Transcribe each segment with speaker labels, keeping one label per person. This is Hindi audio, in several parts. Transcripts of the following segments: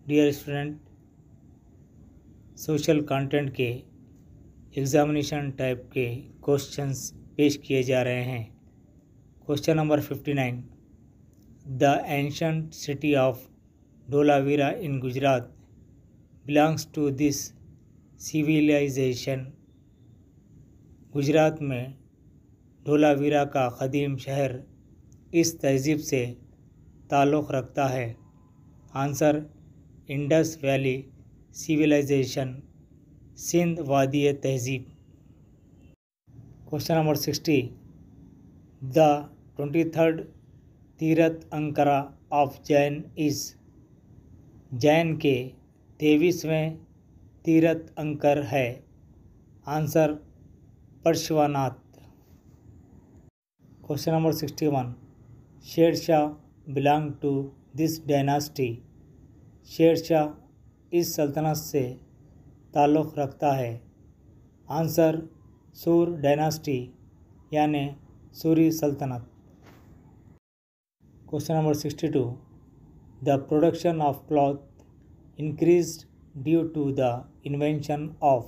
Speaker 1: डियर स्टूडेंट, सोशल कंटेंट के एग्जामिनेशन टाइप के क्वेश्चंस पेश किए जा रहे हैं। Question number 59, the ancient city of Dholavira in Gujarat belongs to this civilisation. Gujarat में धोलावीरा का कदीम शहर इस तहजीब से ताल्लुक़ रखता है। Answer, Indus valley civilisation, Sindh वादी तहजीब। Question number 60, the 23rd tirthankara of Jain is. Jain के 23वें तीर्थंकर है। Answer, Parshvanath. Question number 61, Sher Shah belong to this dynasty. Sher Shah इस सल्तनत से ताल्लुक़ रखता है। आंसर, सूर डायनास्टी यानी सूरी सल्तनत। Question number 62, the production of cloth increased due to the invention of.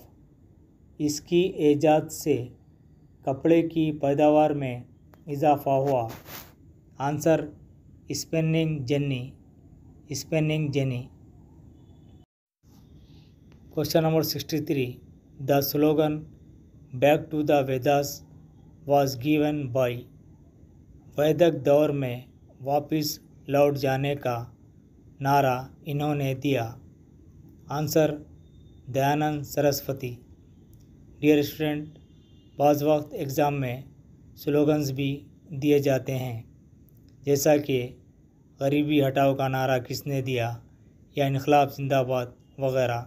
Speaker 1: इसकी ईजाद से कपड़े की पैदावार में इजाफा हुआ। Answer, spinning jenny. Question number 63, the slogan back to the Vedas was given by. वैदिक दौर में वापस लौट जाने का नारा इन्होंने दिया। Answer, Dayanand Saraswati. Dear student, बाज़ वक्त एग्ज़ाम में स्लोगन्स भी दिए जाते हैं, जैसा कि गरीबी हटाओ का नारा किसने दिया या इनकलाब जिंदाबाद वगैरह।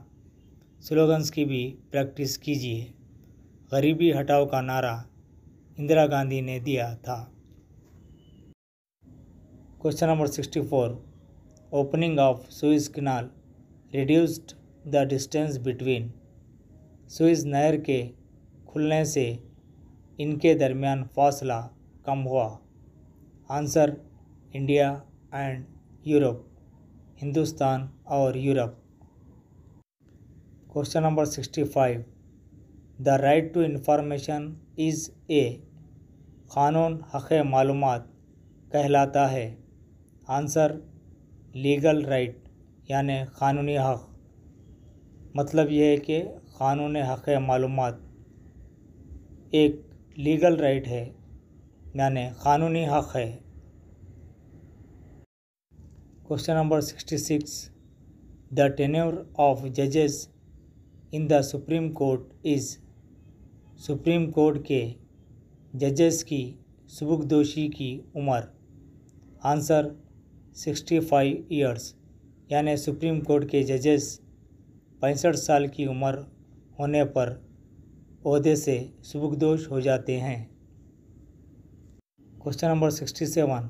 Speaker 1: स्लोगन्स की भी प्रैक्टिस कीजिए। गरीबी हटाओ का नारा इंदिरा गांधी ने दिया था। Question number 64, opening of Suez canal reduced the distance between. Suez नहर के खुलने से इनके दरमियान फासला कम हुआ। Answer, India and Europe, Hindustan और Europe. Question number 65, the right to information is a. क़ानून हक़ मालूमात कहलाता है। आंसर, लीगल राइट यानी क़ानूनी हक़। मतलब यह है कि क़ानून हक़ मालूमात एक लीगल राइट है यानी क़ानूनी हक़ है। Question number 66, the tenure of जजेस in the Supreme Court is. Supreme Court के जजेस की सुबुकदोशी की उम्र। आंसर, 65 ईयर्स यानी सुप्रीम कोर्ट के जजेस 65 साल की उम्र होने पर ओहदे से सुबुकदोश हो जाते हैं। Question number 67,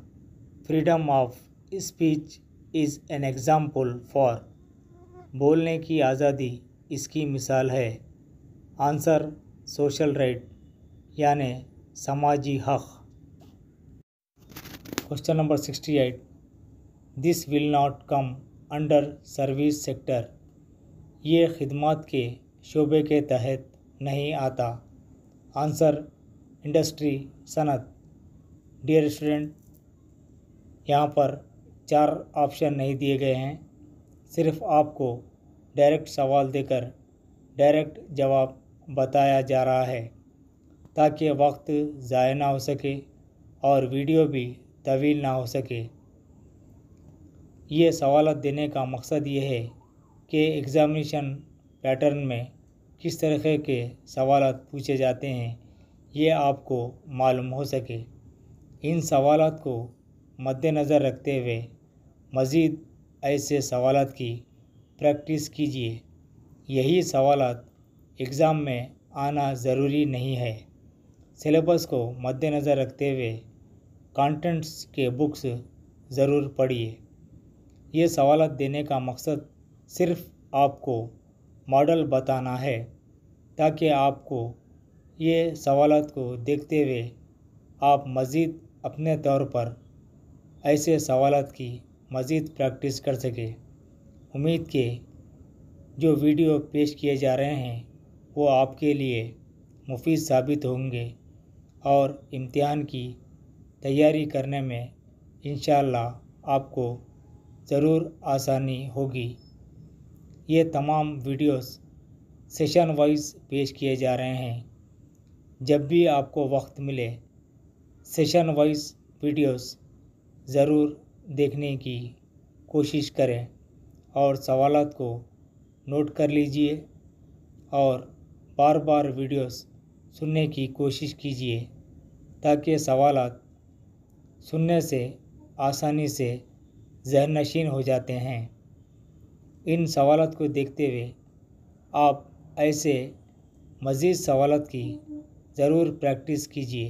Speaker 1: freedom of speech is an example for. बोलने की आज़ादी इसकी मिसाल है। आंसर, सोशल राइट यानी समाजी हक़। Question number 68, this will not come under service sector. ये खिदमत के शोबे के तहत नहीं आता। आंसर, इंडस्ट्री सनत। डियर स्टूडेंट, यहाँ पर 4 ऑप्शन नहीं दिए गए हैं, सिर्फ आपको डायरेक्ट सवाल देकर डायरेक्ट जवाब बताया जा रहा है ताकि वक्त ज़ाया ना हो सके और वीडियो भी तवील ना हो सके। ये सवाल देने का मकसद ये है कि एग्ज़ामिनेशन पैटर्न में किस तरह के सवाल पूछे जाते हैं ये आपको मालूम हो सके। इन सवालात को मद्देनज़र रखते हुए मज़ीद ऐसे सवालात की प्रैक्टिस कीजिए। यही सवालात एग्ज़ाम में आना ज़रूरी नहीं है। सिलेबस को मद्देनज़र रखते हुए कंटेंट्स के बुक्स ज़रूर पढ़िए। ये सवालात देने का मकसद सिर्फ़ आपको मॉडल बताना है ताकि आपको ये सवालात को देखते हुए आप मज़ीद अपने तौर पर ऐसे सवालात की मज़ीद प्रैक्टिस कर सकें। उम्मीद के जो वीडियो पेश किए जा रहे हैं वो आपके लिए मुफीद साबित होंगे और इम्तिहान की तैयारी करने में इंशाअल्लाह आपको ज़रूर आसानी होगी। ये तमाम वीडियोस सेशन वाइज पेश किए जा रहे हैं। जब भी आपको वक्त मिले सेशन वाइज वीडियोस ज़रूर देखने की कोशिश करें और सवालात को नोट कर लीजिए और बार बार वीडियोस सुनने की कोशिश कीजिए ताकि सवालात सुनने से आसानी से ज़हन नशीन हो जाते हैं। इन सवालात को देखते हुए आप ऐसे मज़ीद सवालात की ज़रूर प्रैक्टिस कीजिए।